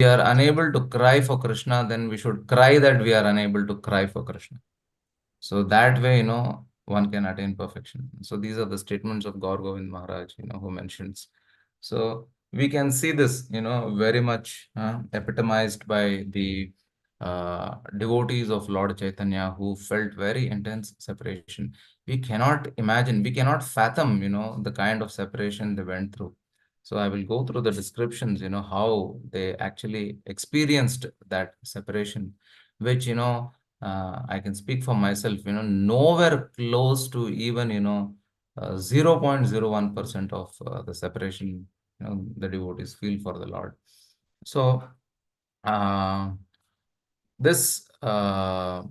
are unable to cry for Krishna, then we should cry that we are unable to cry for Krishna. So that way, one can attain perfection. So these are the statements of Gaur Govind Maharaj, who mentions. So we can see this, very much epitomized by the devotees of Lord Chaitanya who felt very intense separation. We cannot imagine, we cannot fathom, the kind of separation they went through. So I will go through the descriptions, how they actually experienced that separation, which, I can speak for myself, nowhere close to even, 0.01% of the separation, the devotees feel for the Lord. So, uh, this this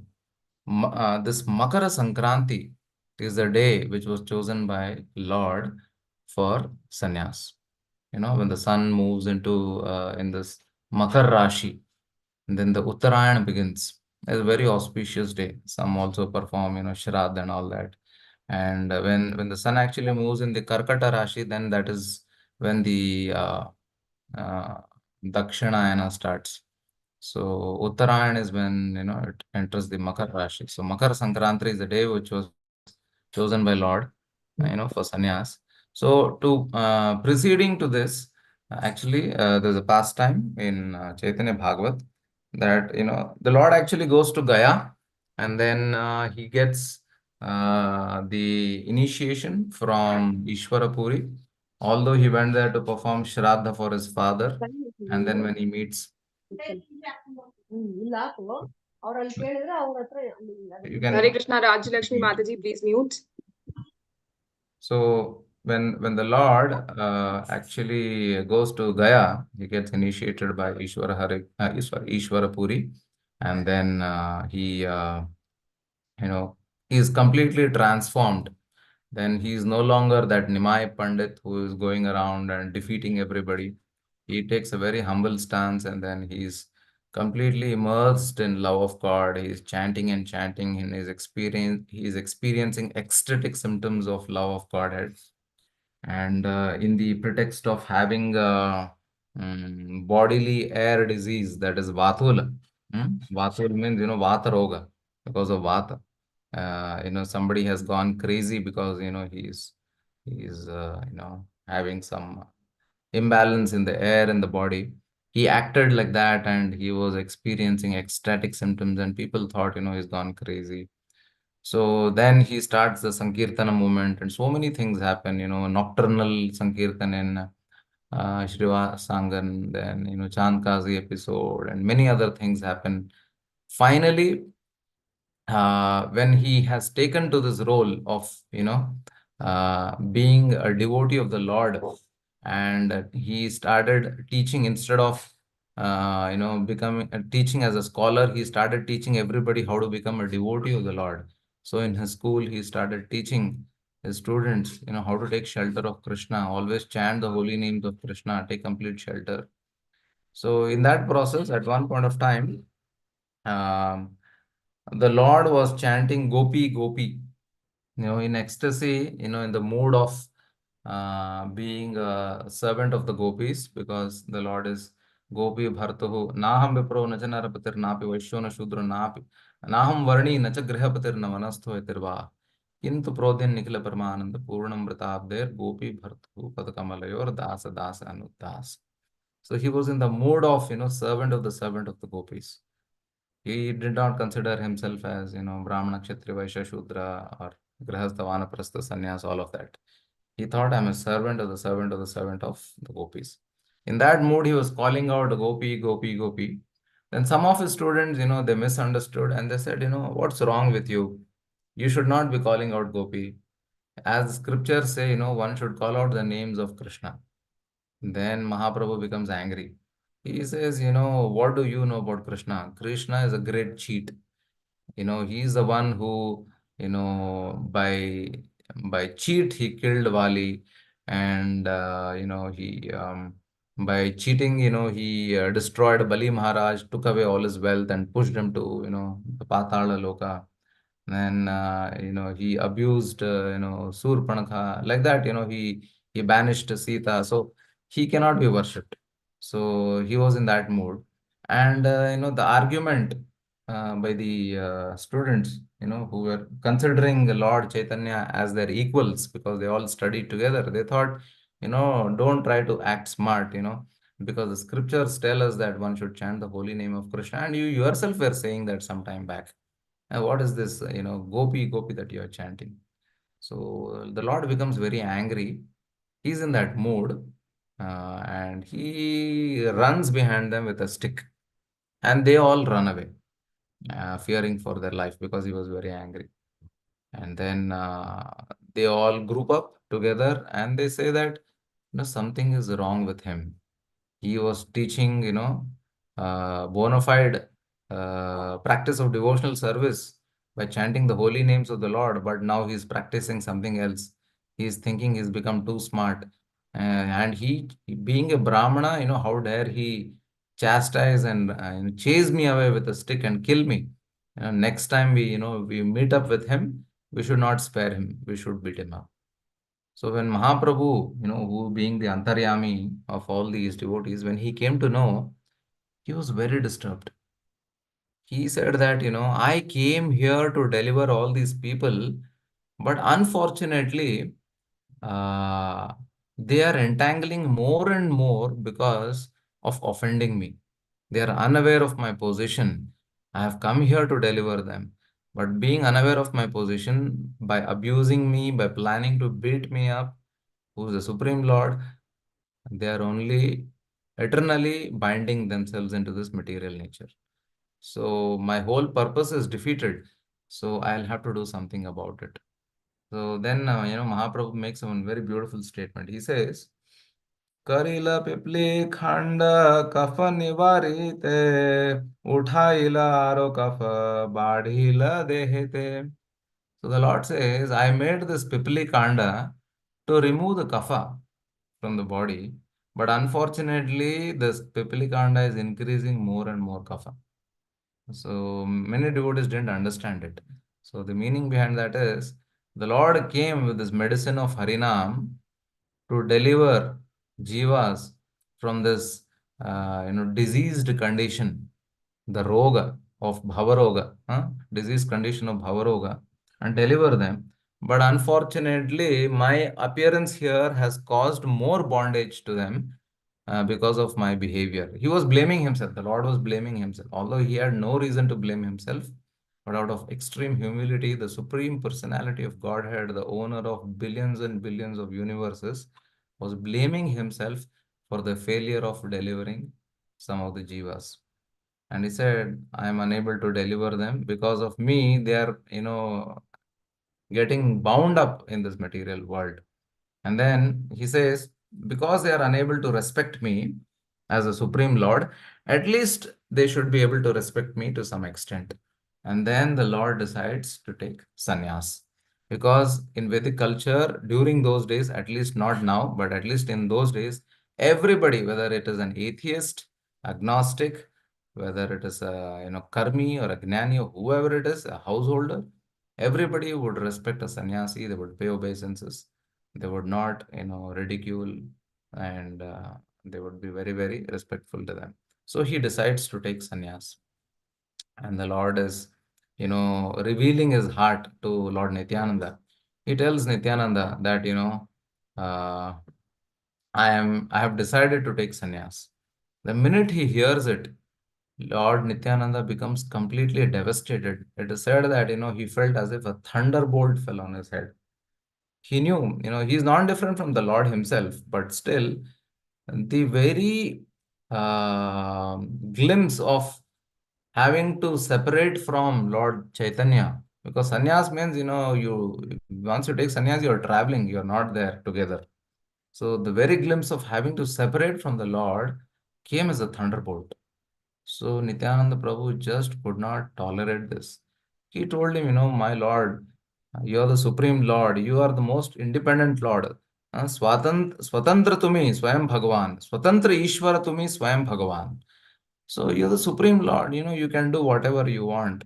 Makara Sankranti is the day which was chosen by Lord for sannyas. When the sun moves into in this Makar Rashi, and then the Uttarayan begins. It's a very auspicious day. Some also perform, Shraddha and all that. And when the sun actually moves in the Karkata Rashi, then that is when the uh, Dakshinayana starts. So Uttarayan is when it enters the Makar Rashi. So Makar Sankranti is the day which was chosen by Lord, for sannyas. So to preceding to this, actually there's a pastime in Chaitanya Bhagavat that the Lord actually goes to Gaya, and then he gets the initiation from Ishvara Puri. Although he went there to perform Shraddha for his father, and then when he meets, you can. Hare Krishna, Raj Lakshmi Mataji, please mute. So when the Lord actually goes to Gaya, he gets initiated by Ishvara Puri, and then he is completely transformed. Then he is no longer that Nimai Pandit who is going around and defeating everybody. He takes a very humble stance, and then he's completely immersed in love of God. He is chanting and chanting in his experience. He is experiencing ecstatic symptoms of love of Godhead. And in the pretext of having bodily air disease, that is Vathula. Vathula means, Vata Roga, because of Vata. Somebody has gone crazy because, he's having some imbalance in the air in the body. He acted like that and he was experiencing ecstatic symptoms, and people thought, he's gone crazy. So then he starts the Sankirtana movement, and so many things happen, nocturnal Sankirtan in Srivasangan, then, Chand Kazi episode, and many other things happen. Finally, when he has taken to this role of, being a devotee of the Lord, and he started teaching instead of, becoming teaching as a scholar, he started teaching everybody how to become a devotee of the Lord. So in his school, he started teaching his students, how to take shelter of Krishna, always chant the holy names of Krishna, take complete shelter. So in that process, at one point of time, um, the Lord was chanting Gopi, Gopi, in ecstasy, in the mood of being a servant of the gopis, because the Lord is Gopi Bhartahu, Naham Vipro Nachanarapatir Napi Vaishyo na Shudra Napi, Naham Varni Nacha Grihapatir Namanastho Etirva, Kintu Prodhin Nikila Paramananda Purnam Vratabder, Gopi Bhartahu Padakamalayur Dasa Dasa Anudas. So he was in the mood of, servant of the gopis. He did not consider himself as, Brahmana, Kshatriya, Vaishya, Shudra, or Grihastha, Vanaprastha, Sannyas, all of that. He thought, I'm a servant of the servant of the servant of the gopis. In that mood, he was calling out Gopi, Gopi, Gopi. Then some of his students, they misunderstood and they said, what's wrong with you? You should not be calling out Gopi. As the scriptures say, one should call out the names of Krishna. Then Mahaprabhu becomes angry. He says, what do you know about Krishna? Krishna is a great cheat. He's the one who, by cheat, he killed Vali. And, he, by cheating, he destroyed Bali Maharaj, took away all his wealth and pushed him to, the Patala Loka. Then, he abused, Surpanakha. Like that, he banished Sita. So he cannot be worshipped. So he was in that mood. And the argument by the students, who were considering Lord Chaitanya as their equals because they all studied together, they thought, don't try to act smart, because the scriptures tell us that one should chant the holy name of Krishna, and you yourself were saying that some time back. What is this, gopi, gopi that you are chanting? So the Lord becomes very angry. He's in that mood, and he runs behind them with a stick, and they all run away, fearing for their life because he was very angry. And then they all group up together and they say that something is wrong with him. He was teaching, bona fide practice of devotional service by chanting the holy names of the Lord, but now he's practicing something else. He's thinking he's become too smart. And being a Brahmana, how dare he chastise and chase me away with a stick and kill me? Next time we meet up with him, we should not spare him. We should beat him up. So when Mahaprabhu, who being the Antaryami of all these devotees, when he came to know, he was very disturbed. He said that, I came here to deliver all these people, but unfortunately, uh, they are entangling more and more because of offending me. They are unaware of my position. I have come here to deliver them. But being unaware of my position, by abusing me, by planning to beat me up, who is the Supreme Lord, they are only eternally binding themselves into this material nature. So my whole purpose is defeated. So I'll have to do something about it. So then, Mahaprabhu makes one very beautiful statement. He says, Karila pipli khanda kafa nivarite, uthaila aro kafa badhila dehete. So the Lord says, I made this pipli kanda to remove the kapha from the body, but unfortunately, this pipli kanda is increasing more and more kapha. So many devotees didn't understand it. So the meaning behind that is the Lord came with this medicine of Harinam to deliver jivas from this diseased condition, the roga of bhavaroga, disease condition of bhavaroga, and deliver them. But unfortunately, my appearance here has caused more bondage to them because of my behavior. He was blaming himself. The Lord was blaming himself, although he had no reason to blame himself. But out of extreme humility, the Supreme Personality of Godhead, the owner of billions and billions of universes, was blaming himself for the failure of delivering some of the jivas. And he said, I am unable to deliver them because of me. They are, getting bound up in this material world. And then he says, because they are unable to respect me as a Supreme Lord, at least they should be able to respect me to some extent. And then the Lord decides to take sannyas. Because in Vedic culture, during those days, at least not now, but at least in those days, everybody, whether it is an atheist, agnostic, whether it is a karmi or a gnani or whoever it is, a householder, everybody would respect a sannyasi, they would pay obeisances, they would not ridicule, and they would be very, very respectful to them. So he decides to take sannyas, and the Lord is revealing his heart to Lord Nityananda. He tells Nityananda that uh, I have decided to take sannyas. The minute he hears it, Lord Nityananda becomes completely devastated. It is said that he felt as if a thunderbolt fell on his head. He knew, he's not different from the Lord himself, but still, the very glimpse of having to separate from Lord Chaitanya, because sannyas means, you once you take sannyas, you're traveling, you're not there together. So the very glimpse of having to separate from the Lord came as a thunderbolt. So Nityananda Prabhu just could not tolerate this. He told him, my Lord, you are the Supreme Lord. You are the most independent Lord. Swatantra tumi Swayam Bhagavan. Swatantra Ishvara tumi Swayam Bhagavan. So you're the Supreme Lord. You can do whatever you want.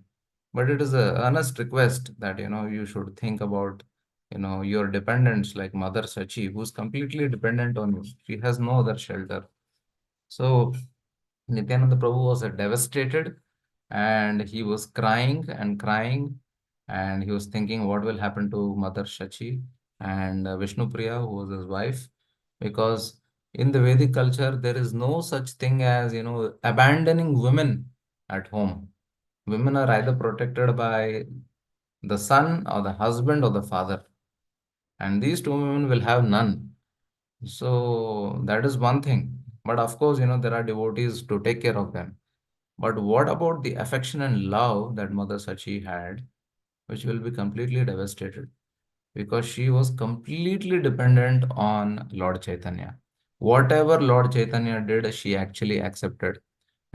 But it is a earnest request that, you should think about, your dependents like Mother Sachi, who's completely dependent on you. She has no other shelter. So Nityananda Prabhu was devastated, and he was crying and crying, and he was thinking what will happen to Mother Shachi and Vishnu Priya, who was his wife, because in the Vedic culture there is no such thing as abandoning women at home. Women are either protected by the son or the husband or the father, and these two women will have none. So that is one thing. But of course, there are devotees to take care of them. But what about the affection and love that Mother Sachi had, which will be completely devastated? Because she was completely dependent on Lord Chaitanya. Whatever Lord Chaitanya did, she actually accepted.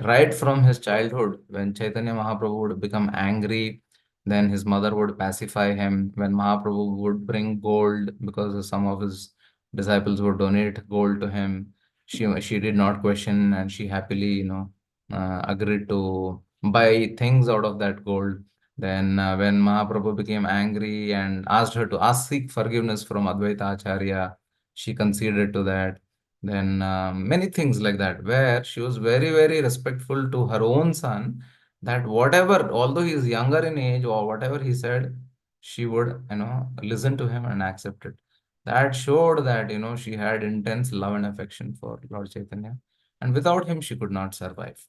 Right from his childhood, when Chaitanya Mahaprabhu would become angry, then his mother would pacify him. When Mahaprabhu would bring gold, because some of his disciples would donate gold to him, she did not question, and she happily, agreed to buy things out of that gold. Then, when Mahaprabhu became angry and asked her to seek forgiveness from Advaita Acharya, she conceded to that. Then, many things like that, where she was very, very respectful to her own son, that whatever, although he is younger in age or whatever he said, she would, listen to him and accept it. That showed that, she had intense love and affection for Lord Chaitanya. And without him, she could not survive.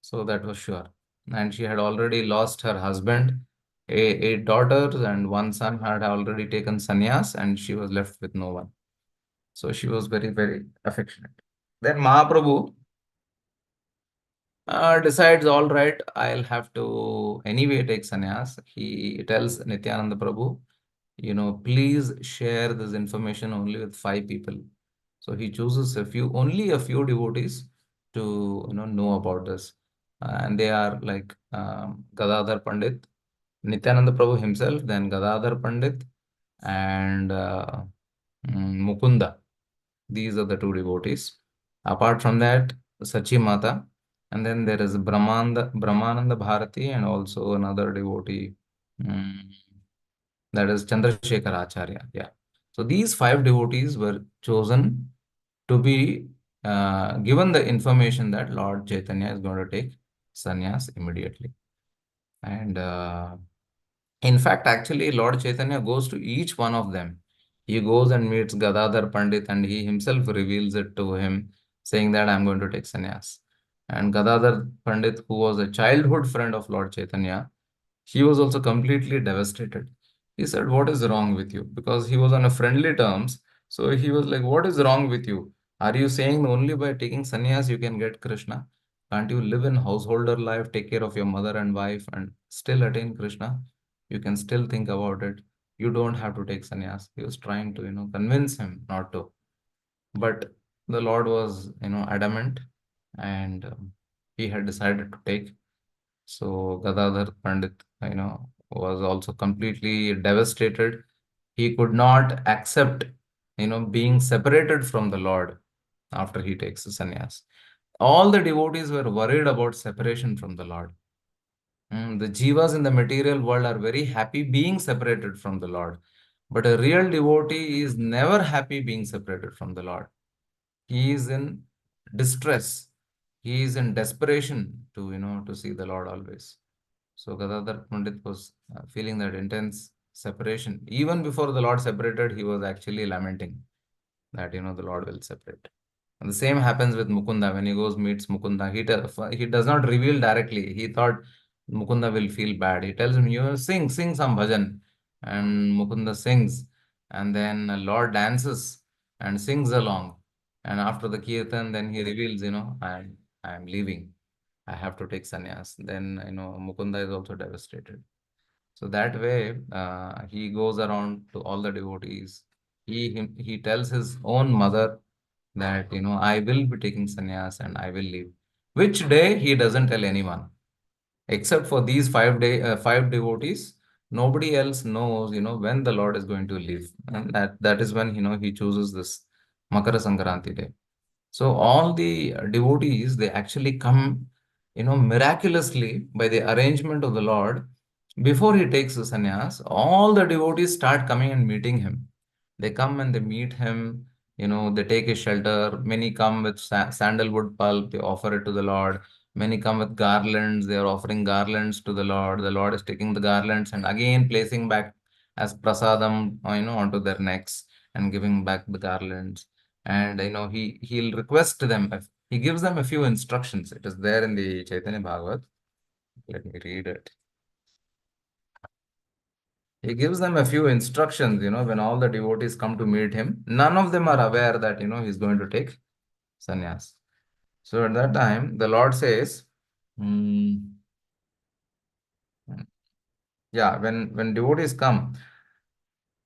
So that was sure. And she had already lost her husband, eight daughters, and one son had already taken sannyas, and she was left with no one. So she was very, very affectionate. Then Mahaprabhu decides, all right, I'll have to anyway take sannyas. He tells Nityananda Prabhu, please share this information only with 5 people. So he chooses only a few devotees to know about this, and they are like Gadadhar Pandit, Nityananda Prabhu himself, then Gadadhar Pandit, and Mukunda. These are the two devotees. Apart from that, Sachi Mata, and then there is Brahmananda Bharati, and also another devotee, mm, that is Chandrasekhar Acharya. Yeah. So these 5 devotees were chosen to be given the information that Lord Chaitanya is going to take sannyas immediately. And in fact, actually, Lord Chaitanya goes to each one of them. He goes and meets Gadadhar Pandit, and he himself reveals it to him, saying that I'm going to take sannyas. And Gadadhar Pandit, who was a childhood friend of Lord Chaitanya, he was also completely devastated. He said, what is wrong with you? Because he was on a friendly terms. So he was like, what is wrong with you? Are you saying only by taking sannyas you can get Krishna? Can't you live in householder life, take care of your mother and wife, and still attain Krishna? You can still think about it. You don't have to take sannyas. He was trying to, convince him not to. But the Lord was, adamant, and he had decided to take. So Gadadhar Pandit, was also completely devastated. He could not accept, being separated from the Lord after he takes the sannyas. All the devotees were worried about separation from the Lord. The jivas in the material world are very happy being separated from the Lord. But a real devotee is never happy being separated from the Lord. He is in distress. He is in desperation to, to see the Lord always. So Gadadhar Pandit was feeling that intense separation. Even before the Lord separated, he was actually lamenting that, the Lord will separate. And the same happens with Mukunda. When he goes meets Mukunda, he does not reveal directly. He thought Mukunda will feel bad. He tells him, you sing some bhajan. And Mukunda sings. And then Lord dances and sings along. And after the kirtan, then he reveals, I'm leaving. I have to take sannyas. Then, Mukunda is also devastated. So that way, he goes around to all the devotees. He tells his own mother that, I will be taking sannyas and I will leave. Which day he doesn't tell anyone, except for these 5 devotees. Nobody else knows, when the Lord is going to leave, and that is when he chooses this Makara Sankranti day. So all the devotees, they actually come, miraculously by the arrangement of the Lord. Before he takes the sannyas, all the devotees start coming and meeting him. They come and they meet him, They take his shelter. Many come with sandalwood pulp, they offer it to the Lord. Many come with garlands, they are offering garlands to the Lord. The Lord is taking the garlands and again placing back as prasadam, onto their necks and giving back the garlands. And he'll request them. He gives them a few instructions. It is there in the Chaitanya Bhagavat. Let me read it. He gives them a few instructions, when all the devotees come to meet him. None of them are aware that, he's going to take sannyas. So at that time, the Lord says, mm, yeah, when devotees come,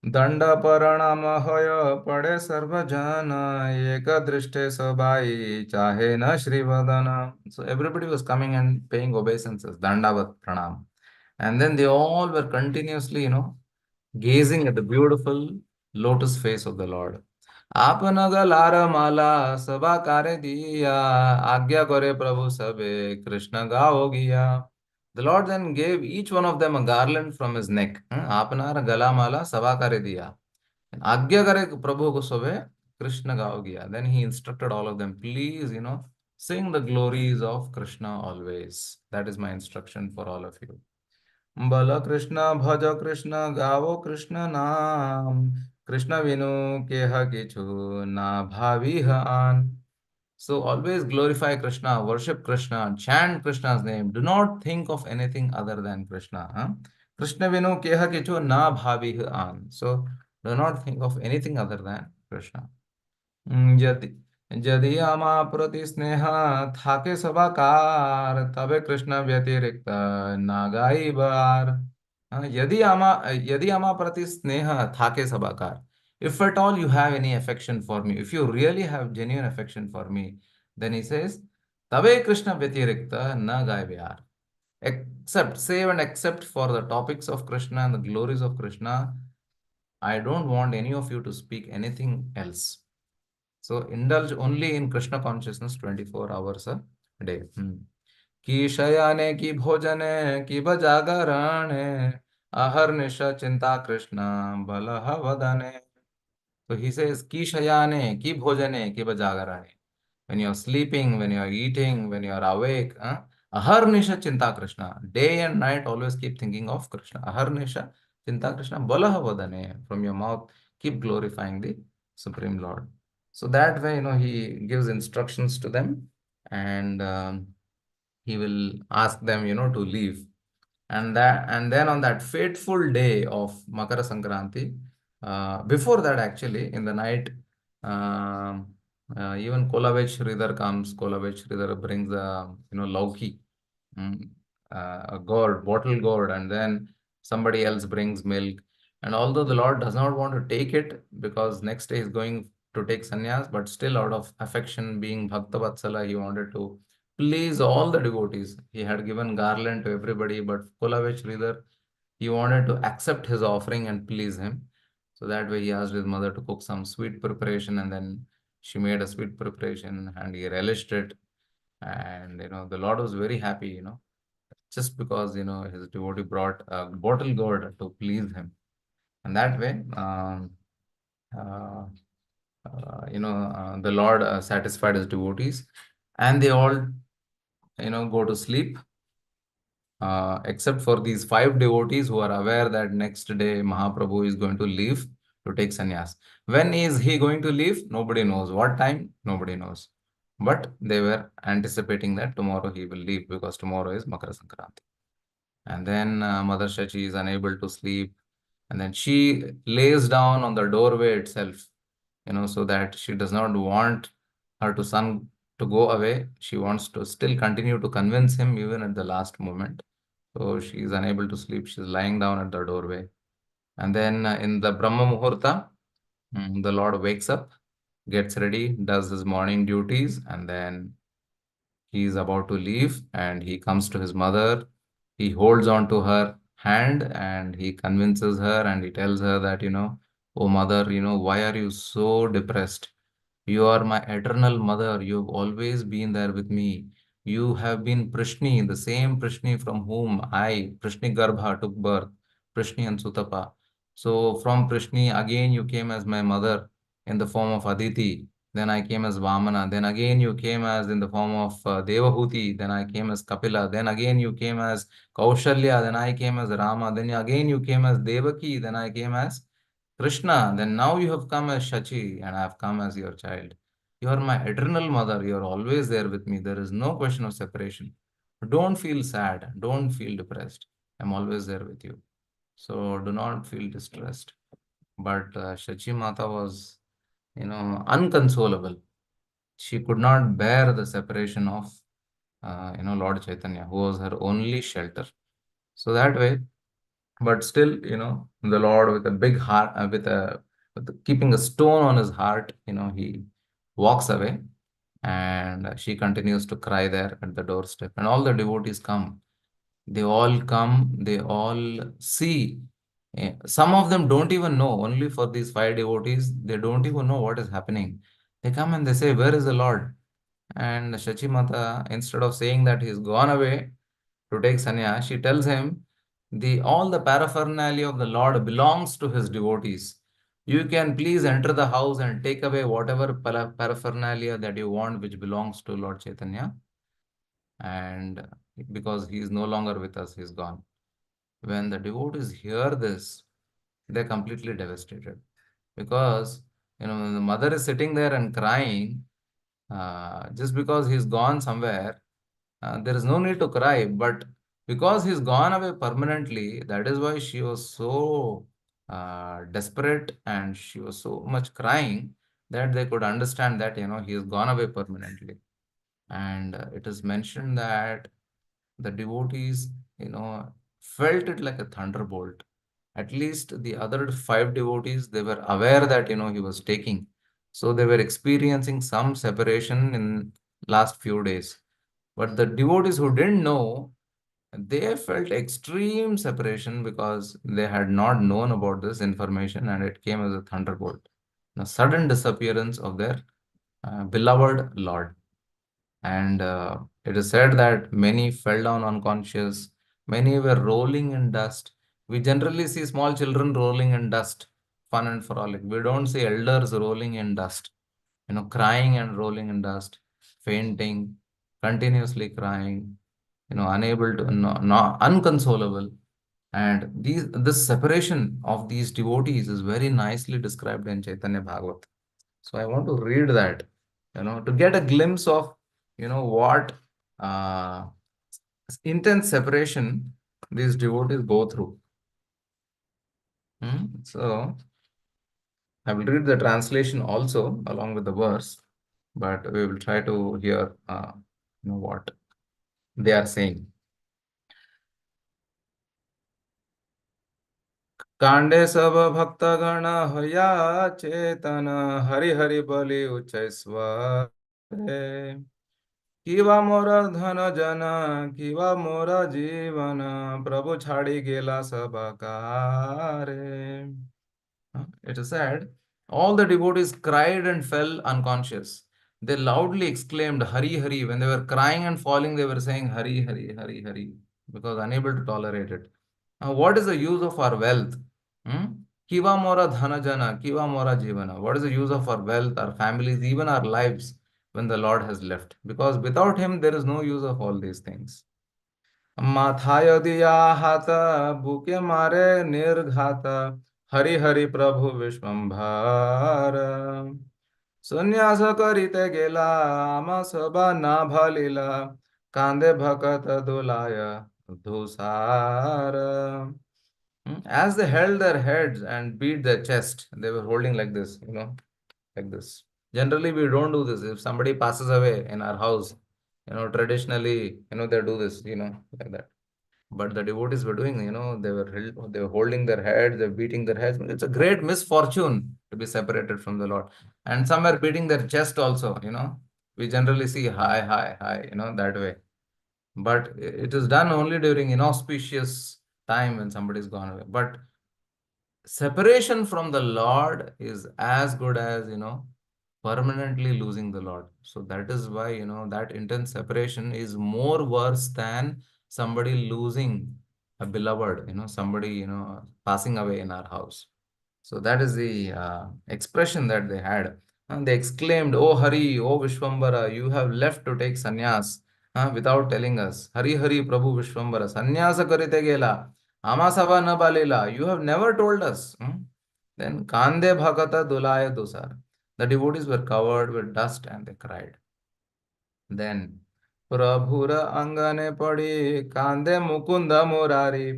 Danda Paranamahaya Pade Sarvajana Eka Drishte Sabai Chahe Na Shrivadana. So everybody was coming and paying obeisances, Dandavat Pranam. And then they all were continuously, gazing at the beautiful lotus face of the Lord. आपनगलार माला सबा कार्य दिया आज्ञा करे प्रभु सबे Krishna गाओ गिया. The Lord then gave each one of them a garland from his neck. आपनार गला माला सबा कार्य दिया. आज्ञा करे प्रभु को सबे Krishna गाओ गिया. Then he instructed all of them, please, sing the glories of Krishna always. That is my instruction for all of you. बल कृष्ण भज कृष्ण गावो कृष्ण नाम कृष्ण विनु केह किछु ना भावी आन. So always glorify Krishna, worship Krishna, chant Krishna's name. Do not think of anything other than Krishna. Krishna vinu keha kichu na bhavi an. So do not think of anything other than Krishna. यदि यदि आमा प्रति स्नेह थाके सबाकार तबे कृष्ण व्यतिरिक्त नागाई बार. यदि आमा प्रति स्नेह थाके सबाकार. If at all you have any affection for me, if you really have genuine affection for me, then he says, तबे कृष्ण व्यतिरिक्त न गाय Bihar. Except, save and except for the topics of Krishna and the glories of Krishna, I don't want any of you to speak anything else. So indulge only in Krishna consciousness 24 hours a day. कि शयाने की भोजने की बजागरणे अहर्निश चिंता कृष्ण बलह वदने. So he says ki shayane ki bhojane ki bajagarane. When you are sleeping, when you are eating, when you are awake, aharnisha chinta Krishna. Day and night always keep thinking of Krishna. Aharnisha chinta Krishna balaha vadane. From your mouth keep glorifying the Supreme Lord. So that way, he gives instructions to them and he will ask them, to leave. And then on that fateful day of Makara Sankranti, before that actually, in the night, um even Kolavech Sridhar comes. Kolavech Sridhar brings lauki, mm, a gourd, bottle gourd, and then somebody else brings milk. And although the Lord does not want to take it because next day is going to take sannyas, but still out of affection, being Bhakta Vatsala, he wanted to please all the devotees. He had given garland to everybody, but Kolavech Sridhar, he wanted to accept his offering and please him. So that way he asked his mother to cook some sweet preparation, and then she made a sweet preparation and he relished it. And the Lord was very happy, just because his devotee brought a bottle gourd to please him. And that way, uh, the Lord satisfied his devotees, and they all go to sleep, except for these 5 devotees who are aware that next day Mahaprabhu is going to leave to take sannyas. When is he going to leave? Nobody knows. What time? Nobody knows. But they were anticipating that tomorrow he will leave because tomorrow is Makara Sankranti. And then Mother Shachi is unable to sleep. And then she lays down on the doorway itself, so that she does not want her son to go away. She wants to still continue to convince him even at the last moment. So she is unable to sleep. She's lying down at the doorway. And then in the Brahma Muhurta, the Lord wakes up, gets ready, does his morning duties, and then he is about to leave and he comes to his mother. He holds on to her hand and he convinces her and he tells her that, oh mother, why are you so depressed? You are my eternal mother. You've always been there with me. You have been Prishni, the same Prishni from whom I, Prishni Garbha, took birth, Prishni and Sutapa. So from Prishni, again you came as my mother. in the form of Aditi. Then I came as Vamana. Then again you came as in the form of Devahuti. Then I came as Kapila. Then again you came as Kaushalya. Then I came as Rama. Then again you came as Devaki. Then I came as Krishna. Then now you have come as Shachi, and I have come as your child. You are my eternal mother. You are always there with me. There is no question of separation. Don't feel sad. Don't feel depressed. I'm always there with you. So do not feel distressed. But Shachi Mata was, unconsolable. She could not bear the separation of, Lord Chaitanya, who was her only shelter. So that way, but still, the Lord with a big heart, keeping a stone on his heart, he walks away, and she continues to cry there at the doorstep. And all the devotees come. They all come, they all see. Some of them don't even know, only for these five devotees, they don't even know what is happening. They come and they say, "Where is the Lord?" And Shachi Mata, instead of saying that he's gone away to take sannyas, she tells him, all the paraphernalia of the Lord belongs to his devotees. You can please enter the house and take away whatever paraphernalia that you want, which belongs to Lord Chaitanya. And because he is no longer with us, he's gone. When the devotees hear this, they're completely devastated, because the mother is sitting there and crying, just because he's gone somewhere. There is no need to cry, but because he's gone away permanently, that is why she was so desperate, and she was so much crying, that they could understand that he has gone away permanently. And it is mentioned that the devotees, felt it like a thunderbolt. At least the other five devotees, they were aware that, he was taking. So they were experiencing some separation in last few days. But the devotees who didn't know, they felt extreme separation, because they had not known about this information, and it came as a thunderbolt. The sudden disappearance of their beloved Lord. And it is said that many fell down unconscious, many were rolling in dust. We generally see small children rolling in dust, fun and frolic. We don't see elders rolling in dust, crying and rolling in dust, fainting, continuously crying, unable to, no, unconsolable. And this separation of these devotees is very nicely described in Chaitanya Bhagavat. So I want to read that, to get a glimpse of, what uh, intense separation these devotees go through. So I will read the translation also along with the verse, but we will try to hear, what they are saying. कांडे सब भक्त गण हया चेतन हरि हरि बलि उच्च स्वर किवा मोर धन जन किवा मोर जीवन प्रभु छाड़ी गेला सब कारे. It is said, all the devotees cried and fell unconscious. They loudly exclaimed, Hari Hari. When they were crying and falling, they were saying, Hari Hari, Hari Hari, because unable to tolerate it. Now, what is the use of our wealth? Hmm? Kiva mora dhana jana, kiva mora jivana. What is the use of our wealth, our families, even our lives, when the Lord has left? Because without Him, there is no use of all these things. माथाय दिया हाथ bouquet मारे निर्घात हरि हरि प्रभु विश्वंभर संन्यास करीते गेला आमा सभा ना भलिला कांदे भकत दुलाय धुसार. As they held their heads and beat their chest, they were holding like this, like this. Generally, we don't do this. If somebody passes away in our house, traditionally, they do this, like that. But the devotees were doing, they were holding their heads, they're beating their heads. It's a great misfortune to be separated from the Lord. And some are beating their chest also, We generally see high, high, high, that way. But it is done only during inauspicious time when somebody is gone away. But separation from the Lord is as good as, permanently losing the Lord. So that is why, that intense separation is more worse than somebody losing a beloved, somebody, passing away in our house. So that is the expression that they had. And they exclaimed, "Oh Hari, oh Vishwambara, you have left to take sannyas without telling us. Hari Hari Prabhu Vishwambara, sannyasa karite gela, amasava na balela. You have never told us." Then Kande Bhagata Dulaya Dusar. The devotees were covered with dust and they cried. Then प्रभुर अंगने पड़ी कांदे मुकुंद मुरारी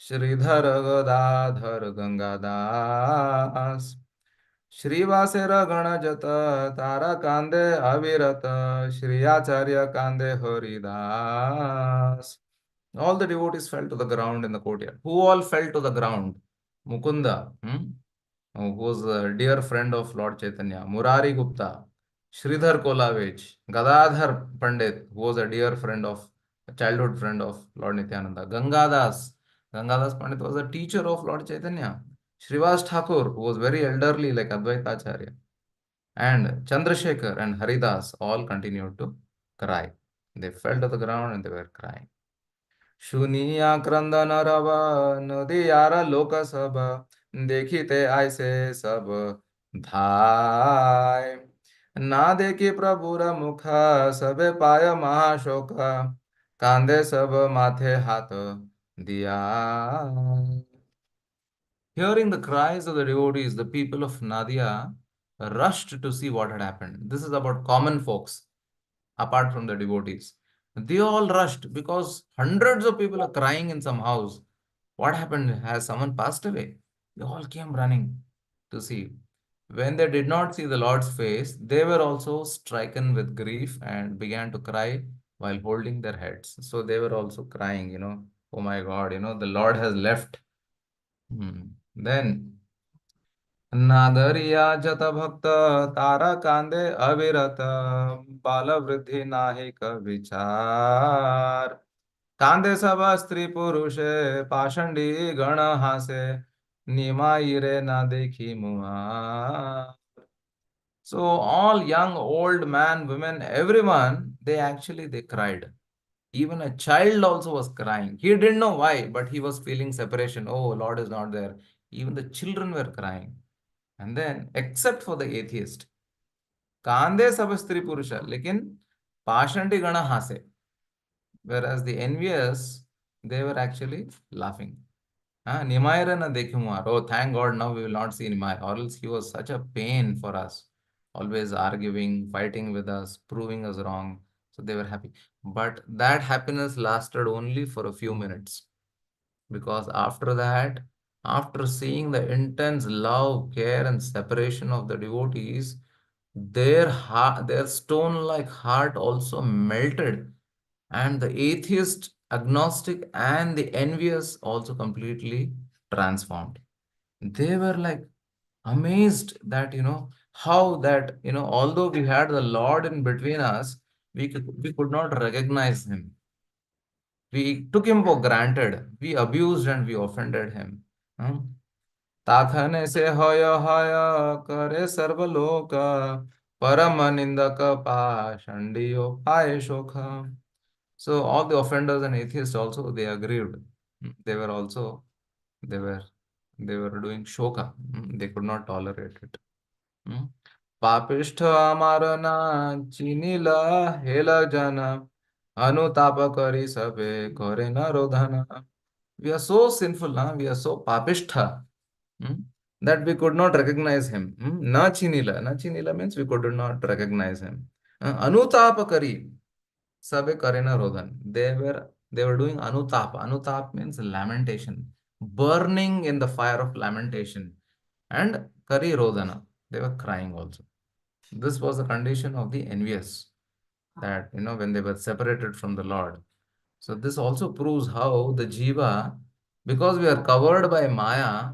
श्रीधर गदाधर गंगादास श्रीवासेर गणजत तारा कांदे अविरत श्री आचार्य कांदे Haridas. All the devotees fell to the ground in the courtyard. Who all fell to the ground? Mukunda, who was a dear friend of Lord Chaitanya, Murari Gupta, Sridhar Kolavich, Gadadhar Pandit, who was a dear friend of, a childhood friend of Lord Nityananda, Gangadas. Gangadas Pandit was a teacher of Lord Chaitanya. Srivas Thakur, who was very elderly like Advaita Acharya, and Chandrasekhar and Haridas all continued to cry. They fell to the ground and they were crying. শুনিয়া ক্রন্দন রব নদীয়ার লোক সব দেখিতে আইসে সব ধায় না দেখি প্রভুর মুখ সবে পায় মহাশোক কান্দে সব মাথে হাত দিয়া. Hearing the cries of the devotees, the people of Nadia rushed to see what had happened. This is about common folks, apart from the devotees. They all rushed because hundreds of people are crying in some house. What happened? Has someone passed away? They all came running to see. When they did not see the Lord's face, they were also stricken with grief and began to cry while holding their heads. So they were also crying, oh my God, the Lord has left. Then नागरिया जत भक्त तारा कांदे अविरत बाल वृद्धि नाहिक विचार कांदे सब स्त्री पुरुषे पाषंडी गण हासे निमाई रे ना देखी मुआ. So all young, old man, women, everyone, they cried. Even a child also was crying. He didn't know why, but he was feeling separation. Oh, Lord is not there. Even the children were crying. And then, except for the atheist, कांदे सब स्त्री पुरुष लेकिन पाषंडी गण हासे, whereas the envious, they were actually laughing. Nimayra na dekhumar. Oh, thank God, now we will not see Nimai, or else he was such a pain for us, always arguing, fighting with us, proving us wrong. So they were happy. But that happiness lasted only for a few minutes, because after that, after seeing the intense love, care, and separation of the devotees, their heart, their stone-like heart also melted, and the atheist, agnostic, and the envious also completely transformed. They were like amazed that how that although we had the Lord in between us, we could not recognize him. We took him for granted. We abused and we offended him. Hmm? ताखने से हय हय करे सर्वलोक परम निंदक पाषंडियो पाए शोक. So all the offenders and atheists also they aggrieved. They were also they were they were doing shoka. They could not tolerate it. पापिष्ठ अमर ना चिनिला हेला जना अनुताप करी सबे करे न रोधना. We are so sinful now. We are so papistha, that we could not recognize him. Na chinila. Na chinila means we could not recognize him. Anutapa kari. Sabe karena rodhan. They were doing anutap. Anutap means lamentation. Burning in the fire of lamentation. And kari rodhana. They were crying also. This was the condition of the envious. That, when they were separated from the Lord. So this also proves how the jiva, because we are covered by Maya,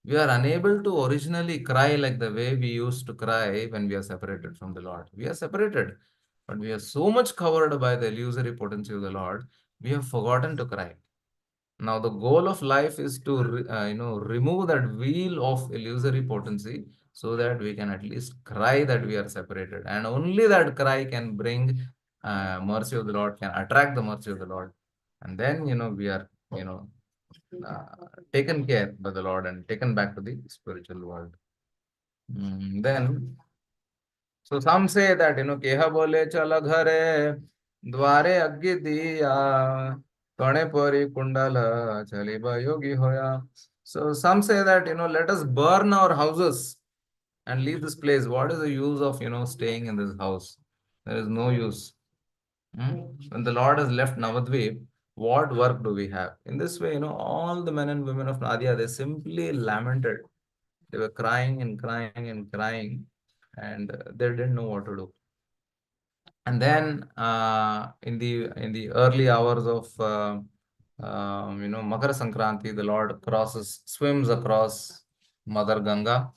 we are unable to originally cry like the way we used to cry when we are separated from the Lord. We are separated, but we are so much covered by the illusory potency of the Lord, we have forgotten to cry. Now the goal of life is to remove that wheel of illusory potency so that we can at least cry that we are separated, and only that cry can bring mercy of the Lord, can attract the mercy of the Lord, and then we are uh, taken care by the Lord and taken back to the spiritual world. Then, so some say that, keha bole chala ghare, dware aggi diya, kane pori kundala, chaliba yogi hoya. So some say that, let us burn our houses and leave this place. What is the use of, staying in this house? There is no use. When the Lord has left Navadvip, what work do we have? In this way, all the men and women of Nadia, they simply lamented. They were crying and crying and crying, and they didn't know what to do. And then in the early hours of Makara Sankranti, the Lord swims across Mother Ganga,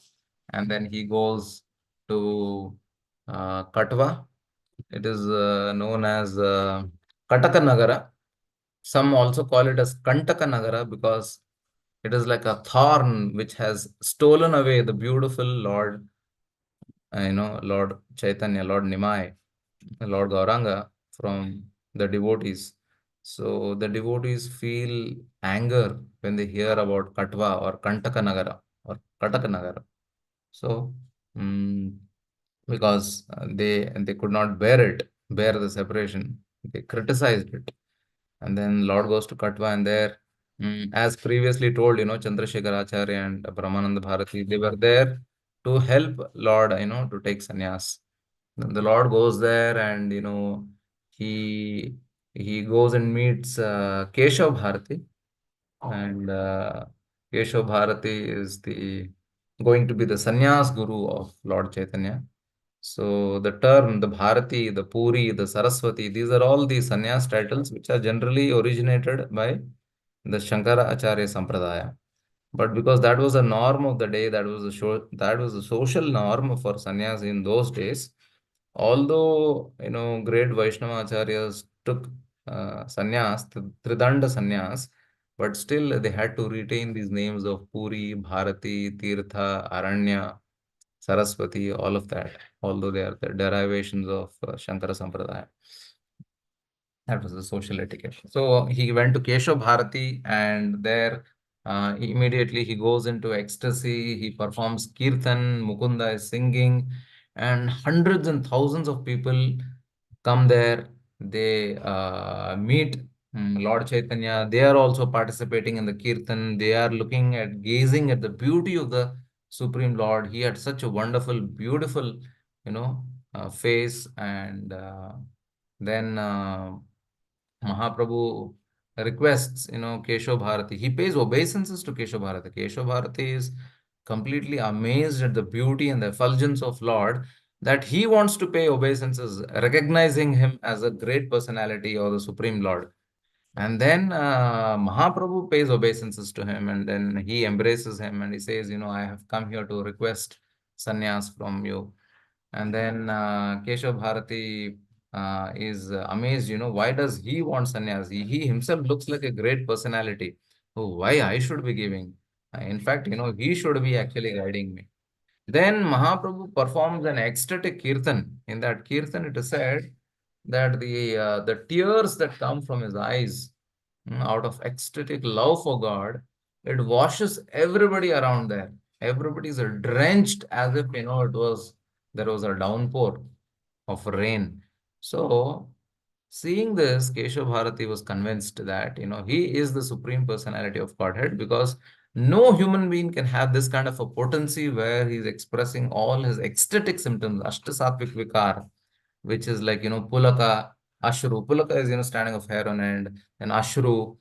and then he goes to Katwa. It is known as Kataka Nagara. Some also call it as Kantaka Nagara because it is like a thorn which has stolen away the beautiful Lord, Lord Chaitanya, Lord Nimai, Lord Gauranga from the devotees. So the devotees feel anger when they hear about Katva or Kantaka Nagara or Kataka Nagara. So, mm, because they could not bear the separation, they criticized it. And then Lord goes to Katwa, and there, as previously told, Chandrasekhar Acharya and Brahmananda Bharati, they were there to help Lord, to take sannyas. Then the Lord goes there, and he he goes and meets Keshav Bharati, and Keshav Bharati is the going to be the sannyas guru of Lord Chaitanya. So the term, the Bharati, the Puri, the Saraswati, these are all the sannyas titles which are generally originated by the Shankara Acharya Sampradaya. But because that was a norm of the day, that was a social norm for sannyas in those days. Although great Vaishnava acharyas took sannyas, Tridanda sannyas, but still they had to retain these names of Puri, Bharati, Tirtha, Aranya, Saraswati, all of that, although they are the derivations of Shankara Sampradaya. That was the social etiquette. So he went to Keshav Bharati, and there immediately he goes into ecstasy. He performs kirtan, Mukunda is singing, and hundreds and thousands of people come there. They meet Lord Chaitanya. They are also participating in the kirtan. They are gazing at the beauty of the Supreme Lord. He had such a wonderful, beautiful, face, and then Mahaprabhu requests, Keshav Bharati. He pays obeisances to Keshav Bharati. Keshav Bharati is completely amazed at the beauty and the effulgence of Lord, that he wants to pay obeisances, recognizing him as a great personality or the Supreme Lord. And then Mahaprabhu pays obeisances to him, and then he embraces him and he says, I have come here to request sannyas from you. And then Keshav Bharati is amazed, why does he want sannyas? He himself looks like a great personality. Oh, why I should be giving? In fact, he should be actually guiding me. Then Mahaprabhu performs an ecstatic kirtan. In that kirtan, it is said that the tears that come from his eyes, out of ecstatic love for God, it washes everybody around there. Everybody is drenched as if there was a downpour of rain. So, seeing this, Keshav Bharati was convinced that he is the supreme personality of Godhead, because no human being can have this kind of a potency where he's expressing all his ecstatic symptoms, Ashtasattvic Vikar, which is like Pulaka, Ashru. Pulaka is standing of hair on end, and Ashru,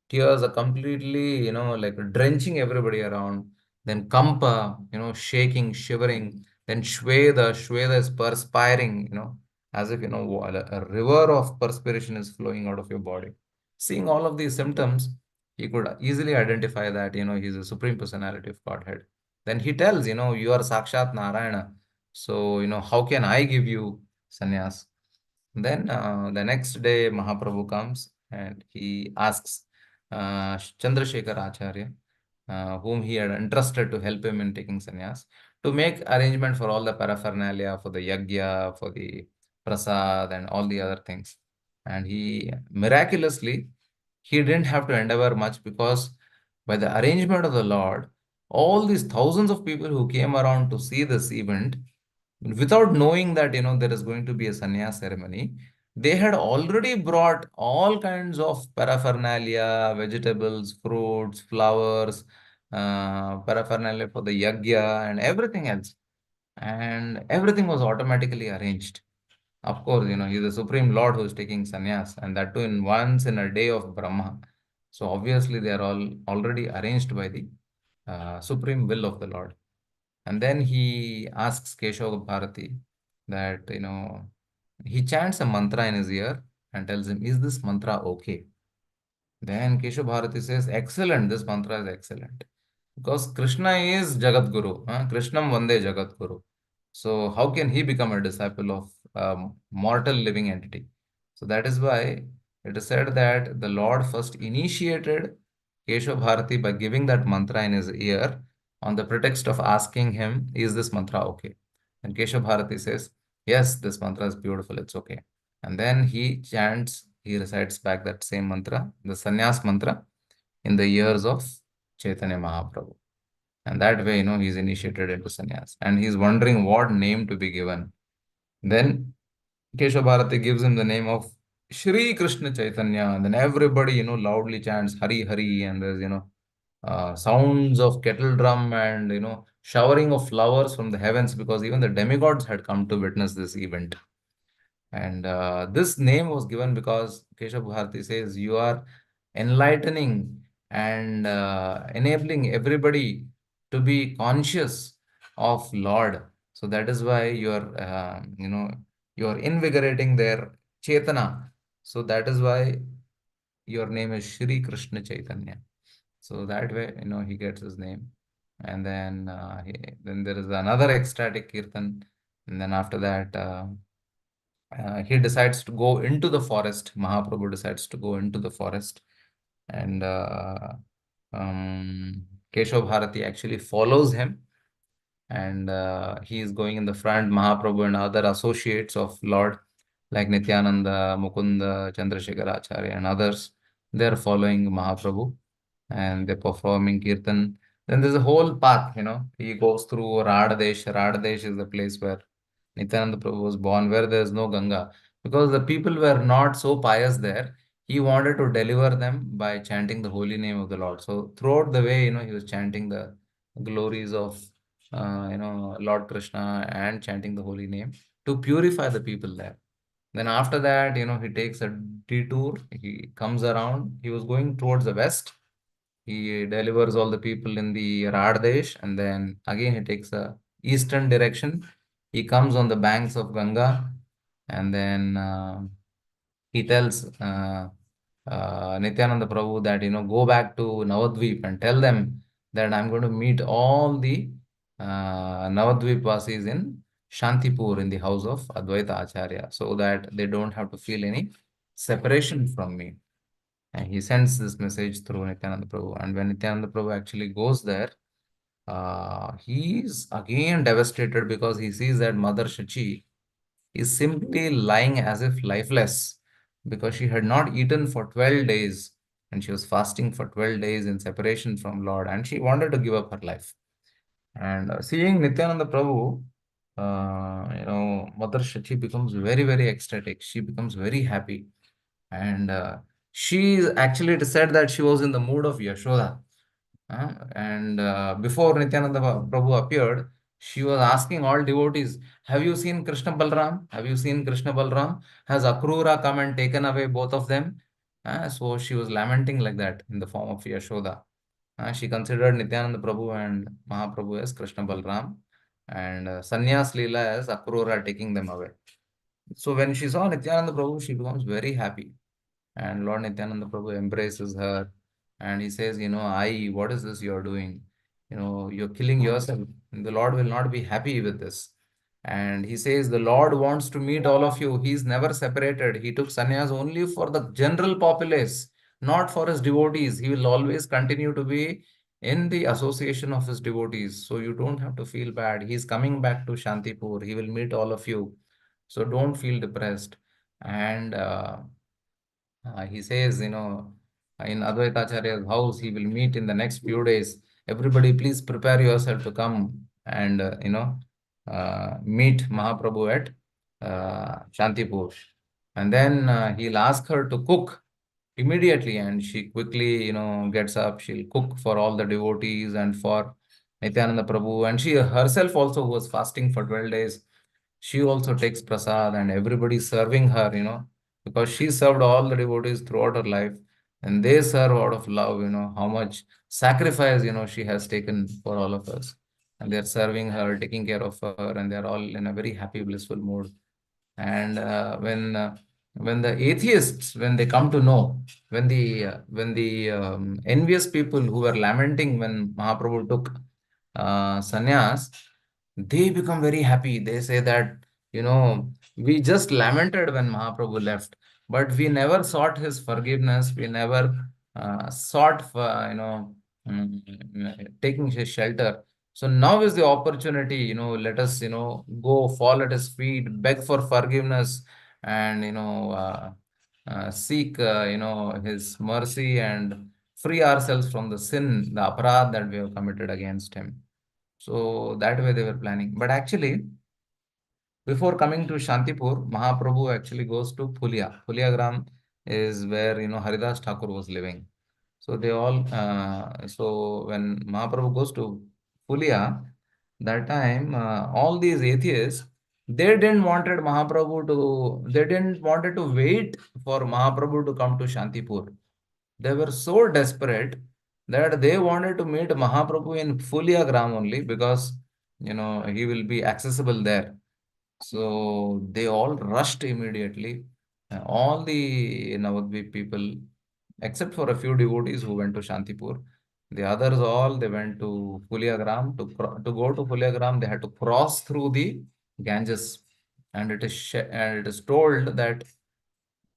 tears are completely, like drenching everybody around. Then Kampa, shaking, shivering. Then Shveda is perspiring, as if, a river of perspiration is flowing out of your body. Seeing all of these symptoms, he could easily identify that, he's a supreme personality of Godhead. Then he tells, you are Sakshat Narayana. So, how can I give you sannyas? Then the next day, Mahaprabhu comes and he asks Chandrasekhar Acharya, whom he had entrusted to help him in taking sannyas, to make arrangement for all the paraphernalia, for the yagya, for the prasad, and all the other things. And he miraculously, he didn't have to endeavor much, because by the arrangement of the Lord, all these thousands of people who came around to see this event, without knowing that there is going to be a sannyas ceremony, they had already brought all kinds of paraphernalia, vegetables, fruits, flowers, paraphernalia for the yagya and everything else. And everything was automatically arranged. Of course, he's the Supreme Lord who is taking sannyas, and that too in once in a day of Brahma. So obviously, they are all already arranged by the supreme will of the Lord. And then he asks Keshav Bharati that, he chants a mantra in his ear and tells him, "Is this mantra okay?" Then Keshav Bharati says, "Excellent, this mantra is excellent." Because Krishna is Jagat Guru, Krishnam Vande Jagat Guru. So how can he become a disciple of a mortal living entity? So that is why it is said that the Lord first initiated Keshav Bharati by giving that mantra in his ear on the pretext of asking him, "Is this mantra okay?" And Keshav Bharati says, "Yes, this mantra is beautiful, it's okay." And then he recites back that same mantra, the sannyas mantra, in the ears of Chaitanya Mahaprabhu. And that way, he's initiated into sannyas. And he's wondering what name to be given. Then Keshav Bharati gives him the name of Shri Krishna Chaitanya. And then everybody, loudly chants Hari Hari. And there's, sounds of kettle drum and, showering of flowers from the heavens, because even the demigods had come to witness this event. And this name was given because Keshav Bharati says, "You are enlightening and enabling everybody to be conscious of Lord. So that is why you're invigorating their Chetana. So that is why your name is Shri Krishna Chaitanya." So that way, he gets his name. And then, then there is another ecstatic kirtan. And then after that, he decides to go into the forest. Mahaprabhu decides to go into the forest, and Keshav Bharati actually follows him, and he is going in the front. Mahaprabhu and other associates of Lord, like Nityananda, Mukunda, Chandrasekhar Acharya, and others, they are following Mahaprabhu, and they're performing kirtan. Then there's a whole path, he goes through Radhadesh. Radhadesh is the place where Nityananda Prabhu was born, where there is no Ganga. Because the people were not so pious there, he wanted to deliver them by chanting the holy name of the Lord. So throughout the way, he was chanting the glories of, Lord Krishna, and chanting the holy name to purify the people there. Then after that, he takes a detour. He comes around. He was going towards the west. He delivers all the people in the Radhesh, and then again he takes a eastern direction. He comes on the banks of Ganga, and then he tells Nityananda Prabhu that, go back to Navadvip and tell them that I'm going to meet all the Navadvip Vasis in Shantipur in the house of Advaita Acharya, so that they don't have to feel any separation from me. And he sends this message through Nityananda Prabhu. And when Nityananda Prabhu actually goes there, he's again devastated because he sees that Mother Shachi is simply lying as if lifeless, because she had not eaten for 12 days, and she was fasting for 12 days in separation from Lord, and she wanted to give up her life. And seeing Nityananda Prabhu, Mother Shachi becomes very, very ecstatic. She becomes very happy. And she actually said that she was in the mood of Yashoda. And before Nityananda Prabhu appeared, she was asking all devotees, "Have you seen Krishna Balram? Have you seen Krishna Balram? Has Akrura come and taken away both of them?" So she was lamenting like that in the form of Yashoda. She considered Nityananda Prabhu and Mahaprabhu as Krishna Balram, and Sanyas Leela as Akrura taking them away. So when she saw Nityananda Prabhu, she becomes very happy. And Lord Nityananda Prabhu embraces her, and he says, what is this you're doing? You're killing yourself. And the Lord will not be happy with this. And he says, the Lord wants to meet all of you. He's never separated. He took sannyas only for the general populace, not for his devotees. He will always continue to be in the association of his devotees. So you don't have to feel bad. He's coming back to Shantipur. He will meet all of you. So don't feel depressed. And he says, in Advaita Acharya's house. He will meet in the next few days. Everybody, please prepare yourself to come and meet Mahaprabhu at Shantipur. And then he'll ask her to cook immediately, and she quickly, gets up. She'll cook for all the devotees and for Nityananda Prabhu, and she herself also, who was fasting for 12 days, she also takes prasad, and everybody serving her, because she served all the devotees throughout her life, and they serve out of love, how much sacrifice, she has taken for all of us. And they're serving her, taking care of her, and they're all in a very happy, blissful mood. And when the atheists, when they come to know, when the envious people who were lamenting when Mahaprabhu took sannyas, they become very happy. They say that, we just lamented when Mahaprabhu left, but we never sought his forgiveness. We never sought for, taking his shelter. So now is the opportunity, let us, go fall at his feet, beg for forgiveness, and, seek, his mercy, and free ourselves from the sin, the aparad that we have committed against him. So that way they were planning. But actually, before coming to Shantipur, Mahaprabhu actually goes to Phulia. Phulia Gram is where, Haridas Thakur was living. So they all, so when Mahaprabhu goes to Phulia, that time, all these atheists, they didn't wanted to wait for Mahaprabhu to come to Shantipur. They were so desperate that they wanted to meet Mahaprabhu in Phulia Gram only, because, he will be accessible there. So they all rushed immediately. All the Navadvip people, except for a few devotees who went to Shantipur, the others all, they went to Phuliagram. To go to Phuliagram, they had to cross through the Ganges, and it is told that